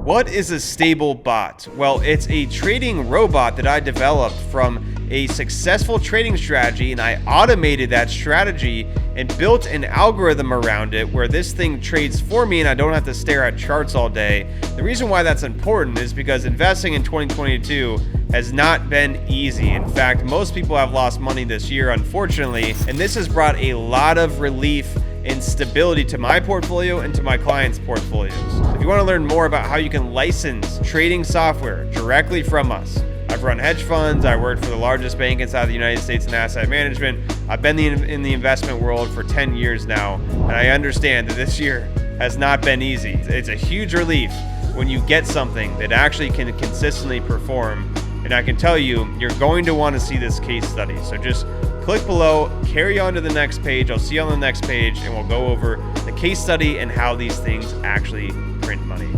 What is a stable bot? Well, it's a trading robot that I developed from a successful trading strategy, and I automated that strategy and built an algorithm around it where this thing trades for me and I don't have to stare at charts all day. The reason why that's important is because investing in 2022 has not been easy. In fact, most people have lost money this year, unfortunately, and this has brought a lot of relief and stability to my portfolio and to my clients' portfolios. If you want to learn more about how you can license trading software directly from us, I've run hedge funds, I worked for the largest bank inside the United States in asset management. I've been in the investment world for 10 years now, and I understand that this year has not been easy. It's a huge relief when you get something that actually can consistently perform. And I can tell you, you're going to want to see this case study. So just click below, carry on to the next page. I'll see you on the next page, and we'll go over the case study and how these things actually print money.